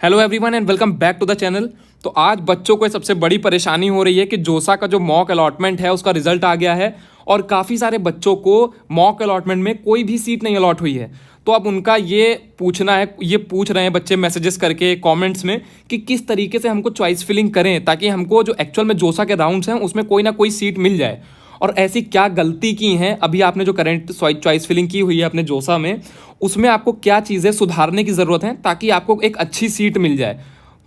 Hello everyone and welcome back to the channel. तो आज बच्चों को सबसे बड़ी परेशानी हो रही है कि जोसा का जो मॉक अलॉटमेंट है उसका रिजल्ट आ गया है और काफ़ी सारे बच्चों को मॉक अलॉटमेंट में कोई भी सीट नहीं अलॉट हुई है। तो अब उनका ये पूछना है, ये पूछ रहे हैं बच्चे मैसेजेस करके कमेंट्स में कि किस तरीके से हमको चॉइस फिलिंग करें ताकि हमको जो एक्चुअल में जोसा के राउंड्स हैं उसमें कोई ना कोई सीट मिल जाए। और ऐसी क्या गलती की हैं अभी आपने जो करंट चॉइस फिलिंग की हुई है अपने जोसा में, उसमें आपको क्या चीज़ें सुधारने की ज़रूरत है ताकि आपको एक अच्छी सीट मिल जाए।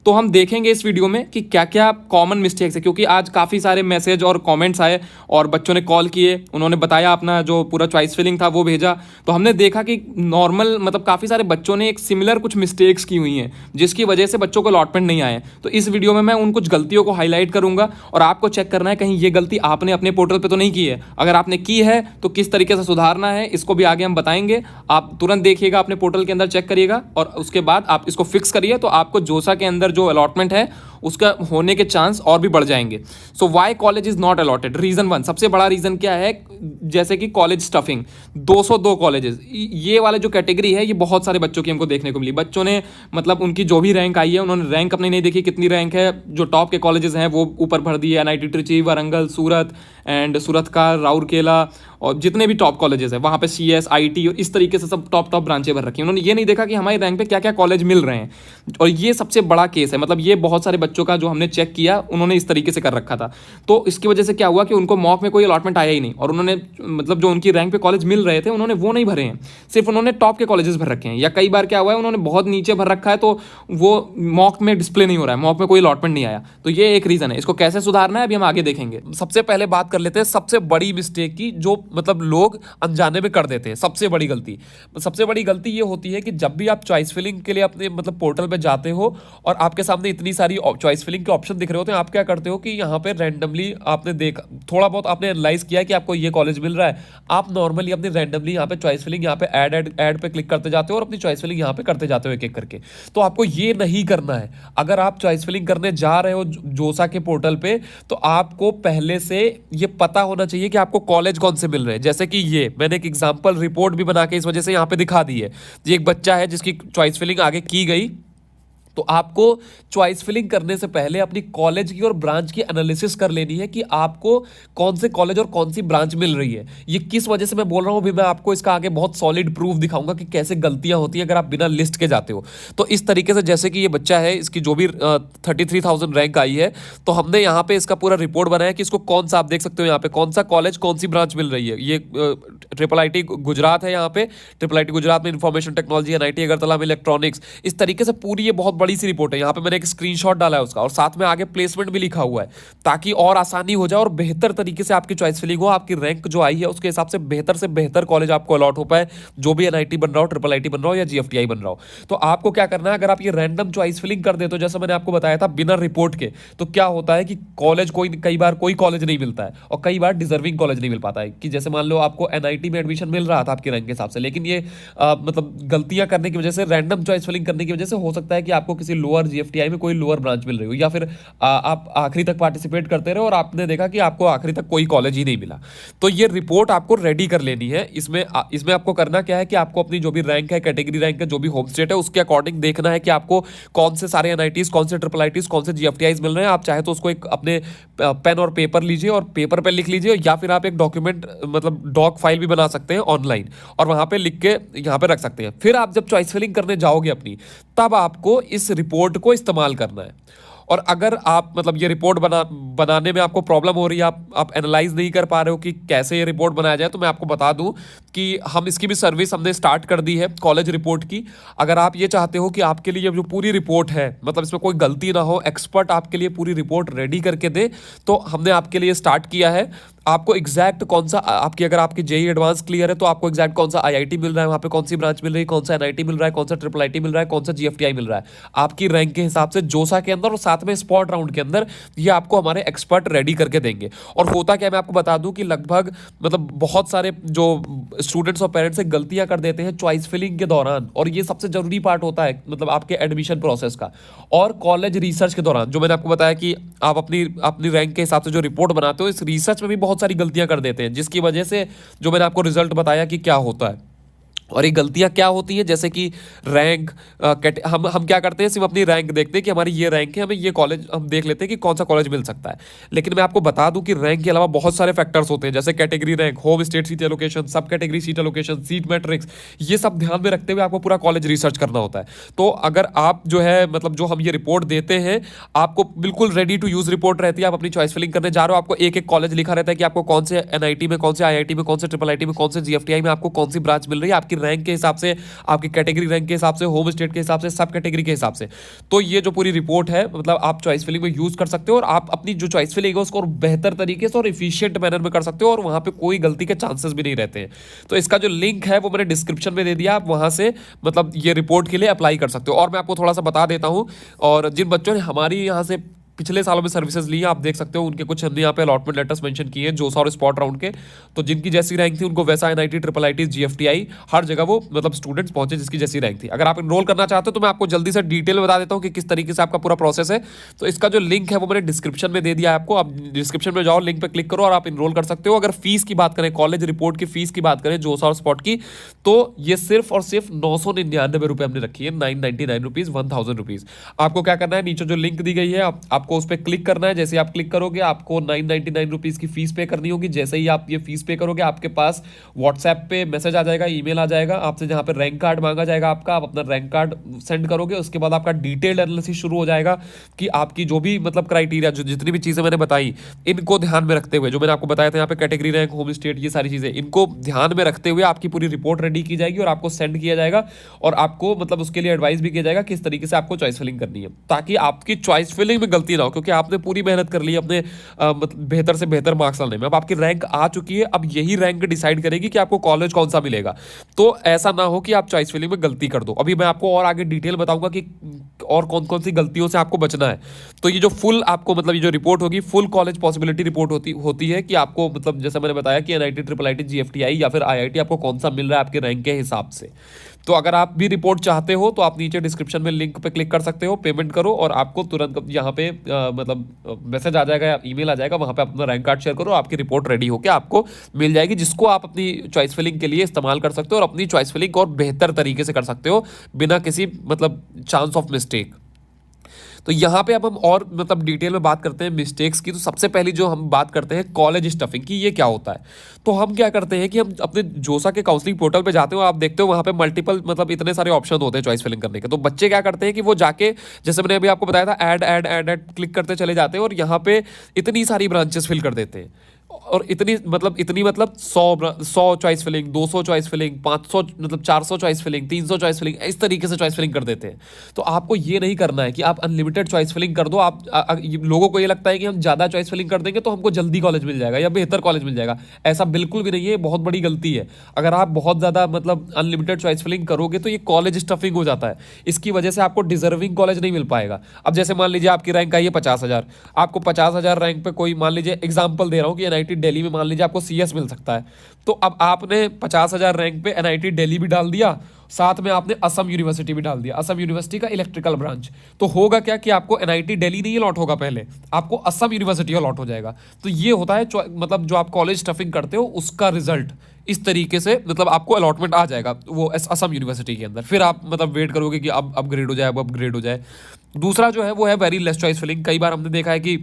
तो हम देखेंगे इस वीडियो में कि क्या क्या कॉमन मिस्टेक्स है, क्योंकि आज काफ़ी सारे मैसेज और कमेंट्स आए और बच्चों ने कॉल किए, उन्होंने बताया अपना जो पूरा चॉइस फिलिंग था वो भेजा। तो हमने देखा कि नॉर्मल मतलब काफ़ी सारे बच्चों ने एक सिमिलर कुछ मिस्टेक्स की हुई हैं जिसकी वजह से बच्चों को अलॉटमेंट नहीं आए। तो इस वीडियो में मैं उन कुछ गलतियों को हाईलाइट करूंगा और आपको चेक करना है कहीं ये गलती आपने अपने पोर्टल पर तो नहीं की है। अगर आपने की है तो किस तरीके से सुधारना है इसको भी आगे हम बताएंगे। आप तुरंत देखिएगा, अपने पोर्टल के अंदर चेक करिएगा और उसके बाद आप इसको फिक्स करिए तो आपको जोसा के अंदर जो अलॉटमेंट है उसका होने के चांस और भी बढ़ जाएंगे। So why college is not allotted, reason one, सबसे बड़ा रीजन क्या है, जैसे कि कॉलेज स्टफिंग। 202 कॉलेजेस, ये वाले जो कैटेगरी है ये बहुत सारे बच्चों की हमको देखने को मिली। बच्चों ने मतलब उनकी जो भी रैंक आई है उन्होंने रैंक अपनी नहीं देखी, कितनी रैंक है, जो टॉप के कॉलेजेस हैं वो ऊपर भर दिए, एनआईटी ट्रिची, वारंगल, सूरत एंड सूरत का राउरकेला और जितने भी टॉप कॉलेजेस हैं वहाँ पे सीएस, आईटी और इस तरीके से सब टॉप ब्रांचें भर रखी हैं। उन्होंने ये नहीं देखा कि हमारी रैंक पे क्या क्या कॉलेज मिल रहे हैं। और ये सबसे बड़ा केस है, मतलब ये बहुत सारे बच्चों का जो हमने चेक किया उन्होंने इस तरीके से कर रखा था। तो इसकी वजह से क्या हुआ कि उनको मॉक में कोई अलॉटमेंट आया ही नहीं और उन्होंने मतलब जो उनकी रैंक पे कॉलेज मिल रहे थे उन्होंने वो नहीं भरे हैं, सिर्फ उन्होंने टॉप के कॉलेजेस भर रखे हैं। या कई बार क्या हुआ है उन्होंने बहुत नीचे भर रखा है तो वो मॉक में डिस्प्ले नहीं हो रहा है, मॉक में कोई अलॉटमेंट नहीं आया। तो ये एक रीज़न है, इसको कैसे सुधारना है अभी हम आगे देखेंगे। सबसे पहले बात कर लेते हैं सबसे बड़ी मिस्टेक की जो मतलब लोग अनजाने में कर देते हैं। सबसे बड़ी गलती ये होती है कि जब भी आप चॉइस फिलिंग के लिए अपने मतलब पोर्टल पे जाते हो और आपके सामने इतनी सारी चॉइस फिलिंग के ऑप्शन दिख रहे होते हैं, आप क्या करते हो कि यहाँ पे रैंडमली आपने देखा, थोड़ा बहुत आपने एनालाइज किया कि आपको ये कॉलेज मिल रहा है, आप नॉर्मली अपनी रैंडमली यहाँ पे चॉइस फिलिंग यहाँ पे ऐड पे क्लिक करते जाते हो और अपनी चॉइस फिलिंग यहाँ पे करते जाते हो एक एक करके। तो आपको ये नहीं करना है। अगर आप चॉइस फिलिंग करने जा रहे हो जोसा के पोर्टल पे तो आपको पहले से ये पता होना चाहिए कि आपको कॉलेज कौन से मिल रहे हैं। जैसे कि ये मैंने एक एग्जांपल रिपोर्ट भी बना के इस वजह से यहाँ पे दिखा दी है। ये एक बच्चा है जिसकी चॉइस फिलिंग आगे की गई। तो आपको चॉइस फिलिंग करने से पहले अपनी कॉलेज की और ब्रांच की एनालिसिस कर लेनी है कि आपको कौन से कॉलेज और कौन सी ब्रांच मिल रही है। ये किस वजह से मैं बोल रहा हूँ भी मैं आपको इसका आगे बहुत सॉलिड प्रूफ दिखाऊंगा कि कैसे गलतियां होती है अगर आप बिना लिस्ट के जाते हो। तो इस तरीके से जैसे कि ये बच्चा है, इसकी जो भी 33,000 रैंक आई है, तो हमने यहाँ पे इसका पूरा रिपोर्ट बनाया कि इसको कौन सा, आप देख सकते हो यहाँ पे कौन सा कॉलेज कौन सी ब्रांच मिल रही है। ये ट्रिपल आईटी गुजरात है, यहाँ पे ट्रिपल आईटी गुजरात में इंफॉर्मेशन टेक्नोलॉजी, एनआईटी अगरतला में इलेक्ट्रॉनिक्स। इस तरीके से पूरी ये बहुत बड़ी सी रिपोर्ट है। यहाँ पे मैंने एक स्क्रीनशॉट डाला है उसका और साथ में आगे प्लेसमेंट भी लिखा हुआ है ताकि और आसानी हो जाए और बेहतर तरीके से आपकी चॉइस फिलिंग हो, आपकी रैंक जो आई है उसके हिसाब से बेहतर कॉलेज आपको अलॉट हो पाए, जो भी एनआईटी बन रहा हो, ट्रिपल आईटी बन रहा हो या जीएफटीआई बन रहा हो। तो आपको क्या करना है, अगर आप ये रैंडम चॉइस फिलिंग कर देते हो जैसे मैंने आपको बताया था बिना रिपोर्ट के, तो क्या होता है कि कॉलेज कई बार कोई कॉलेज नहीं मिलता है और कई बार डिजर्विंग कॉलेज नहीं मिल पाता है। कि जैसे मान लो आपको एनआईटी में एडमिशन मिल रहा था आपकी रैंक के हिसाब से, लेकिन ये मतलब गलतियां करने की वजह से, रैंडम चॉइस फिलिंग करने की वजह से हो सकता है कि आपको किसी लोअर जीएफटीआई में कोई लोअर ब्रांच मिल रही हो या फिर आप आखिरी तक पार्टिसिपेट करते रहे और आपने देखा कि आपको आखिरी तक कोई कॉलेज ही नहीं मिला। तो ये रिपोर्ट आपको रेडी कर लेनी है। इसमें आपको करना क्या है कि आपको अपनी जो भी रैंक है, कैटेगरी रैंक है, जो भी होम स्टेट है, उसके अकॉर्डिंग देखना है कि आपको कौन से सारे एनआईटीज, कौन से ट्रिपल आईटीज, कौन से जीएफटीआईज मिल रहे हैं। आप चाहे तो उसको एक अपने पेन और पेपर लीजिए और पेपर पे लिख लीजिए, या फिर आप एक डॉक्यूमेंट मतलब डॉक फाइल भी बना सकते हैं ऑनलाइन और वहां पे लिख के यहाँ पे रख सकते हैं। फिर आप जब चॉइस फिलिंग करने जाओगे अपनी, तब आपको इस रिपोर्ट को इस्तेमाल करना है। और अगर आप मतलब ये रिपोर्ट बनाने में आपको प्रॉब्लम हो रही है, आप एनालाइज नहीं कर पा रहे हो कि कैसे ये रिपोर्ट बनाया जाए, तो मैं आपको बता दूं कि हम इसकी भी सर्विस हमने स्टार्ट कर दी है कॉलेज रिपोर्ट की। अगर आप ये चाहते हो कि आपके लिए जो पूरी रिपोर्ट है मतलब इसमें कोई गलती ना हो, एक्सपर्ट आपके लिए पूरी रिपोर्ट रेडी करके दे, तो हमने आपके लिए स्टार्ट किया है। आपको एग्जैक्ट कौन सा अगर आपकी जेई एडवांस क्लियर है तो आपको एग्जैक्ट कौन सा आईआईटी मिल रहा है, वहाँ पे कौन सी ब्रांच मिल रही है, कौन सा एनआईटी मिल रहा है, कौन सा ट्रिपल आईटी मिल रहा है, कौन सा जीएफटीआई मिल रहा है, आपकी रैंक के हिसाब से जोसा के अंदर और साथ में स्पॉट राउंड के अंदर ये आपको हमारे एक्सपर्ट रेडी करके देंगे। और होता क्या, मैं आपको बता दूं कि लगभग मतलब बहुत सारे जो स्टूडेंट्स और पेरेंट्स से गलतियां कर देते हैं चॉइस फिलिंग के दौरान, और ये सबसे जरूरी पार्ट होता है मतलब आपके एडमिशन प्रोसेस का और कॉलेज रिसर्च के दौरान। जो मैंने आपको बताया कि आप अपनी रैंक के हिसाब से जो रिपोर्ट बनाते हो, इस रिसर्च में भी बहुत सारी गलतियां कर देते हैं, जिसकी वजह से जो मैंने आपको रिजल्ट बताया कि क्या होता है। और ये गलतियां क्या होती हैं, जैसे कि रैंक, हम क्या करते हैं, सिर्फ अपनी रैंक देखते हैं कि हमारी ये रैंक है, हमें ये कॉलेज हम देख लेते हैं कि कौन सा कॉलेज मिल सकता है। लेकिन मैं आपको बता दूं कि रैंक के अलावा बहुत सारे फैक्टर्स होते हैं, जैसे category rank, home state seat allocation, sub category seat allocation, seat matrix, ये सब ध्यान में रखते हुए आपको पूरा कॉलेज रिसर्च करना होता है। तो अगर आप जो है मतलब जो हम ये रिपोर्ट देते हैं, आपको बिल्कुल रेडी टू यूज रिपोर्ट रहती है। आप अपनी चॉइस फिलिंग करने जा रहे हो, आपको एक एक कॉलेज लिखा रहता है कि आपको कौन से एनआईटी में, कौन से आईआईटी में, कौन से ट्रिपल आईटी में, कौन से जीएफटीआई में आपको कौन सी ब्रांच मिल रही है, आपकी रैंक के हिसाब से, आपकी कैटेगरी रैंक के हिसाब से, होम स्टेट के हिसाब से, सब कैटेगरी के हिसाब से। तो ये जो पूरी रिपोर्ट है मतलब आप चॉइस फिलिंग में यूज कर सकते हो, और आप अपनी जो चॉइस फिलिंग है उसको और बेहतर तरीके से और इफिशिएंट मैनर में कर सकते हो, और वहां पे कोई गलती के चांसेस भी नहीं रहते हैं। तो इसका जो लिंक है वो मैंने डिस्क्रिप्शन में दे दिया, आप वहां से मतलब ये रिपोर्ट के लिए अप्लाई कर सकते हो। और मैं आपको थोड़ा सा बता देता हूं, और जिन बच्चों ने हमारी यहाँ से पिछले सालों में सर्विसेज ली, आप देख सकते हो उनके कुछ हमने यहाँ पे अलॉटमेंट लेटर्स मेंशन किए हैं, जोसा और स्पॉट राउंड के। तो जिनकी जैसी रैंक थी उनको वैसा एनआईटी, ट्रिपल आईटी, जीएफटीआई, हर जगह वो मतलब स्टूडेंट्स पहुंचे जिसकी जैसी रैंक थी। अगर आप एनरोल करना चाहते हो तो मैं आपको जल्दी से डिटेल में बता देता हूँ कि किस तरीके से आपका पूरा प्रोसेस है। तो इसका जो लिंक है वो मैंने डिस्क्रिप्शन में दे दिया है आपको। आप डिस्क्रिप्शन में जाओ, लिंक पर क्लिक करो और आप एनरोल कर सकते हो। अगर फीस की बात करें, कॉलेज रिपोर्ट की फीस की बात करें जोसा और स्पॉट की, तो ये सिर्फ और सिर्फ 999 रुपये हमने रखी है, 999 रुपीज, 1000 रुपीज। आपको क्या करना है, नीचे जो लिंक दी गई है आपको उस पर क्लिक करना है। जैसे आप क्लिक करोगे आपको 999 रुपीज की फीस पे करनी होगी। जैसे ही आप ये फीस पे करोगे आपके पास व्हाट्सएप पे मैसेज आ जाएगा, ईमेल आ जाएगा आपसे, जहां पे रैंक कार्ड मांगा जाएगा आपका। आप अपना रैंक कार्ड सेंड करोगे, उसके बाद आपका डिटेल्ड एनालिसिस शुरू हो जाएगा कि आपकी जो भी मतलब क्राइटेरिया, जो जितनी भी चीजें मैंने बताई, इनको ध्यान में रखते हुए, जो मैंने आपको बताया था यहाँ पे कैटेगरी रैंक, होम स्टेट, ये सारी चीजें, इनको ध्यान में रखते हुए आपकी पूरी रिपोर्ट रेडी की जाएगी और आपको सेंड किया जाएगा। और आपको मतलब उसके लिए एडवाइस भी किया जाएगा किस तरीके से आपको चॉइस फिलिंग करनी है, ताकि आपकी चॉइस फिलिंग में गलती ना हो, क्योंकि आपने पूरी मेहनत कर ली अपने मतलब बेहतर से बेहतर मार्क्स लाने में। अब आपकी रैंक आ चुकी है, अब यही रैंक डिसाइड करेगी कि आपको कॉलेज कौन सा मिलेगा। तो ऐसा ना हो कि आप चॉइस फिलिंग में गलती कर दो। अभी मैं आपको और आगे डिटेल बताऊंगा कि और कौन कौन सी गलतियों से आपको बचना है। तो ये जो फुल आपको मतलब ये जो रिपोर्ट होगी, फुल कॉलेज पॉसिबिलिटी रिपोर्ट होती है कि आपको मतलब जैसा मैंने बताया कि एनआईटी, ट्रिपल आईटी, जीएफटीआई या फिर आईआईटी आपको कौन सा मिल रहा है आपके रैंक के हिसाब से। तो अगर आप भी रिपोर्ट चाहते हो तो आप नीचे डिस्क्रिप्शन में लिंक पे क्लिक कर सकते हो, पेमेंट करो और आपको तुरंत यहाँ पे मतलब मैसेज आ जाएगा या ईमेल आ जाएगा, वहाँ पे अपना रैंक कार्ड शेयर करो, आपकी रिपोर्ट रेडी होकर आपको मिल जाएगी, जिसको आप अपनी चॉइस फिलिंग के लिए इस्तेमाल कर सकते हो और अपनी चॉइस फिलिंग और बेहतर तरीके से कर सकते हो बिना किसी मतलब चांस ऑफ मिस्टेक। तो यहाँ पे अब हम और मतलब डिटेल में बात करते हैं मिस्टेक्स की। तो सबसे पहली जो हम बात करते हैं कॉलेज स्टफिंग की, ये क्या होता है। तो हम क्या करते हैं कि हम अपने जोसा के काउंसलिंग पोर्टल पे जाते हो, आप देखते हो वहाँ पे मल्टीपल मतलब इतने सारे ऑप्शन होते हैं चॉइस फिलिंग करने के। तो बच्चे क्या करते हैं कि वो जाके, जैसे मैंने अभी आपको बताया था, add add add add click करते चले जाते हैं और यहाँ पे इतनी सारी ब्रांचेस फिल कर देते हैं। और इतनी मतलब 100 चॉइस फिलिंग, 200 चॉइस फिलिंग, 500 मतलब 400 चॉइस फिलिंग, 300 चॉइस फिलिंग, इस तरीके से चॉइस फिलिंग कर देते हैं। तो आपको ये नहीं करना है कि आप अनलिमिटेड चॉइस फिलिंग कर दो। लोगों को ये लगता है कि हम ज़्यादा चॉइस फिलिंग कर देंगे तो हमको जल्दी कॉलेज मिल जाएगा या बेहतर कॉलेज मिल जाएगा। ऐसा बिल्कुल भी नहीं है, बहुत बड़ी गलती है। अगर आप बहुत ज़्यादा मतलब अनलिमिटेड चॉइस फिलिंग करोगे तो ये कॉलेज स्टफिंग हो जाता है। इसकी वजह से आपको डिजर्विंग कॉलेज नहीं मिल पाएगा। अब जैसे मान लीजिए आपकी रैंक आई है 50,000, आपको 50,000 रैंक पे कोई, मान लीजिए एग्जाम्पल दे रहा हूँ कि एनआईटी दिल्ली में मान लीजिए आपको सीएस मिल सकता है। तो अब आपने 50,000 रैंक पे एनआईटी दिल्ली भी डाल दिया, साथ में आपने असम यूनिवर्सिटी भी डाल दिया, असम यूनिवर्सिटी का इलेक्ट्रिकल ब्रांच। तो होगा क्या कि आपको एनआईटी दिल्ली नहीं अलॉट होगा, पहले आपको असम यूनिवर्सिटी अलॉट हो जाएगा। तो ये होता है मतलब जो आप कॉलेज स्टफिंग करते हो उसका रिजल्ट इस तरीके से, मतलब आपको अलॉटमेंट आ जाएगा वो असम यूनिवर्सिटी के अंदर। फिर आप मतलब वेट करोगे कि अब अपग्रेड हो जाए, अब अपग्रेड हो जाए। दूसरा जो है वो है वेरी लेस चॉइस फिलिंग। कई बार हमने देखा है कि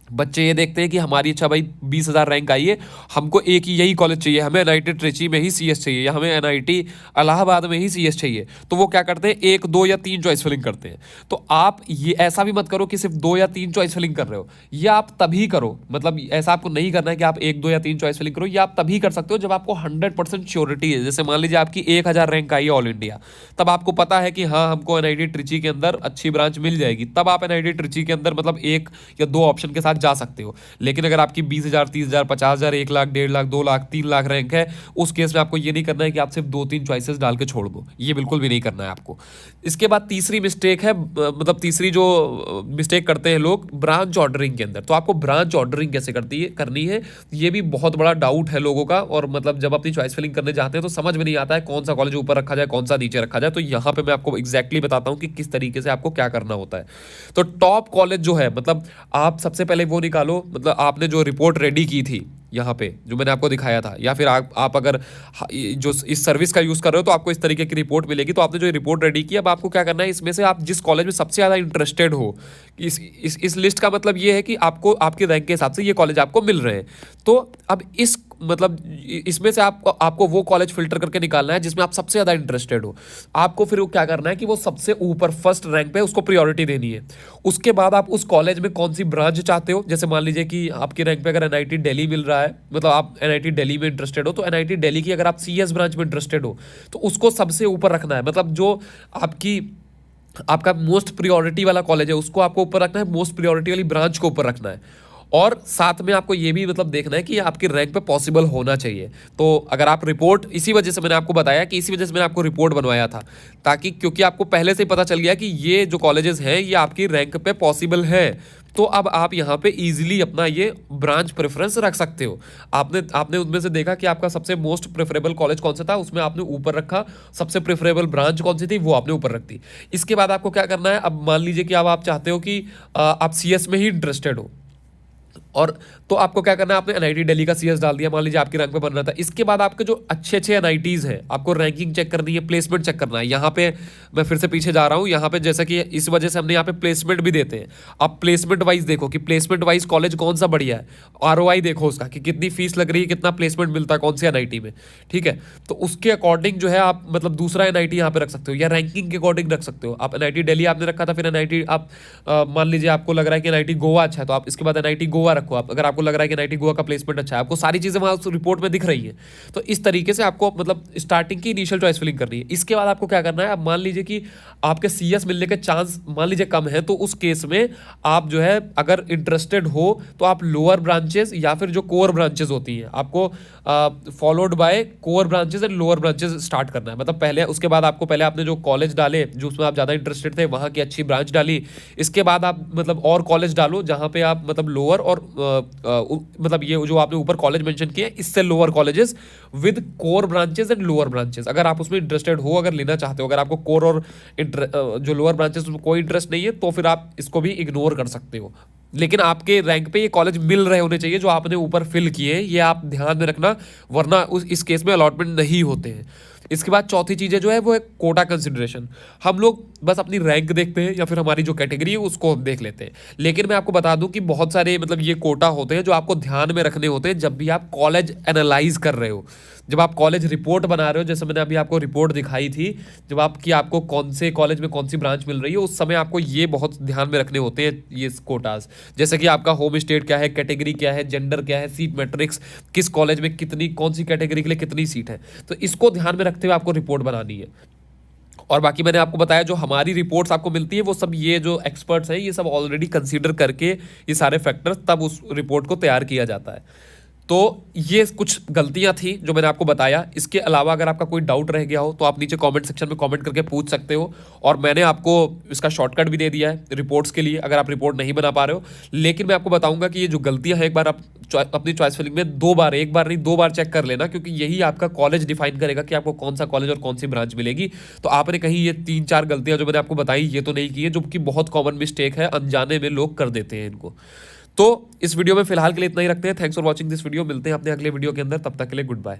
बच्चे ये देखते हैं कि हमारी अच्छा भाई 20,000 रैंक आई है, हमको एक ही यही कॉलेज चाहिए, हमें एनआईटी ट्रिची में ही सीएस चाहिए या हमें एनआईटी इलाहाबाद में ही सीएस चाहिए। तो वो क्या करते हैं, 1, 2 या 3 चॉइस फिलिंग करते हैं। तो आप ये ऐसा भी मत करो कि सिर्फ 2 या 3 चॉइस फिलिंग कर रहे हो। ये आप तभी करो, मतलब ऐसा आपको नहीं करना है कि आप 1, 2 या 3 चॉइस फिलिंग करो। ये आप तभी कर सकते हो जब आपको 100% श्योरिटी है। जैसे मान लीजिए आपकी 1000 रैंक आई है ऑल इंडिया, तब आपको पता है कि हाँ हमको एनआईटी ट्रिची के अंदर अच्छी ब्रांच मिल जाएगी, तब आप एनआईटी ट्रिची के अंदर मतलब 1 या 2 ऑप्शन के साथ जा सकते हो। लेकिन अगर आपकी 20,000, 30,000, 50,000, 1 लाख, 1.5 लाख, 2 लाख, 3 लाख रैंक है, उस केस में आपको ये नहीं करना है कि आप सिर्फ 2-3 चॉइसेस डाल के छोड़ दो। ये बिल्कुल भी नहीं करना है आपको। इसके बाद तीसरी मिस्टेक है, मतलब तीसरी जो मिस्टेक करते हैं लोग ब्रांच ऑर्डरिंग के अंदर। तो आपको ब्रांच ऑर्डरिंग कैसे करनी है, ये भी बहुत बड़ा डाउट है लोगों का। और मतलब जब अपनी चॉइस फिलिंग करने जाते हैं तो समझ में नहीं आता है कौन सा कॉलेज ऊपर रखा जाए, कौन सा नीचे रखा जाए। तो यहाँ पे मैं आपको एग्जैक्टली बताता हूँ कि किस तरीके से आपको क्या करना होता है। तो टॉप कॉलेज जो है, मतलब आप सबसे पहले वो निकालो, मतलब आपने जो रिपोर्ट रेडी की थी यहाँ पे जो मैंने आपको दिखाया था, या फिर आप अगर जो इस सर्विस का यूज़ कर रहे हो तो आपको इस तरीके की रिपोर्ट मिलेगी। तो आपने जो रिपोर्ट रेडी की, अब आपको क्या करना है, इसमें से आप जिस कॉलेज में सबसे ज़्यादा इंटरेस्टेड हो, इस लिस्ट का मतलब ये है कि आपको आपके रैंक के हिसाब से ये कॉलेज आपको मिल रहे हैं। तो अब इस मतलब इसमें से आपको वो कॉलेज फिल्टर करके निकालना है जिसमें आप सबसे ज़्यादा इंटरेस्टेड हो। आपको फिर वो क्या करना है कि वो सबसे ऊपर फर्स्ट रैंक पे उसको प्रायोरिटी देनी है। उसके बाद आप उस कॉलेज में कौन सी ब्रांच चाहते हो, जैसे मान लीजिए कि आपके रैंक पे अगर एनआईटी दिल्ली मिल रहा है, मतलब आप एनआईटी दिल्ली में इंटरेस्टेड हो, तो एनआईटी दिल्ली की अगर आप सीएस ब्रांच में इंटरेस्टेड हो तो उसको सबसे ऊपर रखना है। मतलब जो आपका मोस्ट प्रायोरिटी वाला कॉलेज है उसको आपको ऊपर रखना है, मोस्ट प्रायोरिटी वाली ब्रांच को ऊपर रखना है। और साथ में आपको ये भी मतलब देखना है कि ये आपकी रैंक पे पॉसिबल होना चाहिए। तो अगर आप रिपोर्ट, इसी वजह से मैंने आपको बताया कि इसी वजह से मैंने आपको रिपोर्ट बनवाया था, ताकि क्योंकि आपको पहले से ही पता चल गया कि ये जो कॉलेजेस हैं ये आपकी रैंक पे पॉसिबल है। तो अब आप यहाँ पे इजीली अपना ये ब्रांच प्रेफरेंस रख सकते हो। आपने उनमें से देखा कि आपका सबसे मोस्ट प्रेफरेबल कॉलेज कौन सा था, उसमें आपने ऊपर रखा, सबसे प्रेफरेबल ब्रांच कौन सी थी वो आपने ऊपर रख दी। इसके बाद आपको क्या करना है, अब मान लीजिए कि अब आप चाहते हो कि आप सीएस में ही इंटरेस्टेड हो, और तो आपको क्या करना है, आपने एनआईटी दिल्ली का सीएस डाल दिया, मान लीजिए आपके रैंक पे बनना था। इसके बाद आपके जो अच्छे अच्छे एनआईटीज हैं आपको रैंकिंग चेक करनी है, प्लेसमेंट चेक करना है। यहाँ पे मैं फिर से पीछे जा रहा हूँ, यहाँ पे जैसा कि इस वजह से हमने यहाँ पे प्लेसमेंट भी देते हैं। आप प्लेसमेंट वाइज देखो कि प्लेसमेंट वाइज कॉलेज कौन सा बढ़िया है, आरओआई देखो उसका कि कितनी फीस लग रही है, कितना प्लेसमेंट मिलता है कौन सी एनआईटी में, ठीक है। तो उसके अकॉर्डिंग जो है आप मतलब दूसरा एनआईटी यहाँ पे रख सकते हो, या रैंकिंग के अकॉर्डिंग रख सकते हो। आप एनआईटी दिल्ली आपने रखा था, फिर एनआईटी आप मान लीजिए आपको लग रहा है कि एनआईटी गोवा अच्छा है, तो आप इसके बाद एनआईटी गोवा रखो। आप अगर आपको लग रहा है कि एनआईटी गोवा का प्लेसमेंट अच्छा है, आपको सारी चीजें वहां उस रिपोर्ट में दिख रही है, तो इस तरीके से आपको मतलब स्टार्टिंग की इनिशियल चॉइस फिलिंग करनी है। इसके बाद आपको क्या करना है, अब मान लीजिए कि आपके सीएस मिलने के चांस मान लीजिए कम है, तो उस केस में आप जो है अगर इंटरेस्टेड हो तो आप लोअर ब्रांचेस या फिर जो कोर ब्रांचेस होती हैं आपको followed by core branches and lower branches start करना है। मतलब पहले, उसके बाद आपको पहले आपने जो कॉलेज डाले जो उसमें आप ज़्यादा इंटरेस्टेड थे वहाँ की अच्छी ब्रांच डाली, इसके बाद आप मतलब और कॉलेज डालो जहाँ पे आप मतलब लोअर और मतलब ये जो आपने ऊपर कॉलेज मेंशन किए इससे lower colleges with core branches and lower branches. अगर आप उसमें इंटरेस्टेड हो, अगर लेना चाहते हो, अगर आपको कोर और जो लोअर ब्रांचेस उसमें कोई इंटरेस्ट नहीं है तो फिर आप इसको भी इग्नोर कर सकते हो। लेकिन आपके रैंक पे ये कॉलेज मिल रहे होने चाहिए जो आपने ऊपर फिल किए, ये आप ध्यान में रखना, वरना इस केस में अलॉटमेंट नहीं होते हैं। इसके बाद चौथी चीज़ें जो है वो है कोटा कंसिडरेशन। हम लोग बस अपनी रैंक देखते हैं या फिर हमारी जो कैटेगरी है उसको हम देख लेते हैं, लेकिन मैं आपको बता दूं कि बहुत सारे मतलब ये कोटा होते हैं जो आपको ध्यान में रखने होते हैं जब भी आप कॉलेज एनालाइज कर रहे हो, जब आप कॉलेज रिपोर्ट बना रहे हो। जैसे मैंने अभी आपको रिपोर्ट दिखाई थी, जब आपको कौन से कॉलेज में कौन सी ब्रांच मिल रही है, उस समय आपको ये बहुत ध्यान में रखने होते हैं ये कोटास। जैसे कि आपका होम स्टेट क्या है, कैटेगरी क्या है, जेंडर क्या है, सीट मैट्रिक्स, किस कॉलेज में कितनी, कौन सी कैटेगरी के लिए कितनी सीट है, तो इसको ध्यान में रखते हुए आपको रिपोर्ट बनानी है। और बाकी मैंने आपको बताया जो हमारी रिपोर्ट्स आपको मिलती है वो सब ये जो एक्सपर्ट्स हैं ये सब ऑलरेडी कंसीडर करके ये सारे फैक्टर्स तब उस रिपोर्ट को तैयार किया जाता है। तो ये कुछ गलतियां थी जो मैंने आपको बताया। इसके अलावा अगर आपका कोई डाउट रह गया हो तो आप नीचे कमेंट सेक्शन में कमेंट करके पूछ सकते हो, और मैंने आपको इसका शॉर्टकट भी दे दिया है रिपोर्ट्स के लिए अगर आप रिपोर्ट नहीं बना पा रहे हो। लेकिन मैं आपको बताऊंगा कि ये जो गलतियां हैं एक बार आप अपनी चॉइस फिलिंग में दो बार, एक बार नहीं दो बार चेक कर लेना, क्योंकि यही आपका कॉलेज डिफाइन करेगा कि आपको कौन सा कॉलेज और कौन सी ब्रांच मिलेगी। तो आपने कहीं ये 3-4 गलतियां जो मैंने आपको बताई ये तो नहीं की है, जो कि बहुत कॉमन मिस्टेक है, अनजाने में लोग कर देते हैं इनको। तो इस वीडियो में फिलहाल के लिए इतना ही रखते हैं। Thanks for watching this video, मिलते हैं अपने अगले वीडियो के अंदर, तब तक के लिए गुड बाय।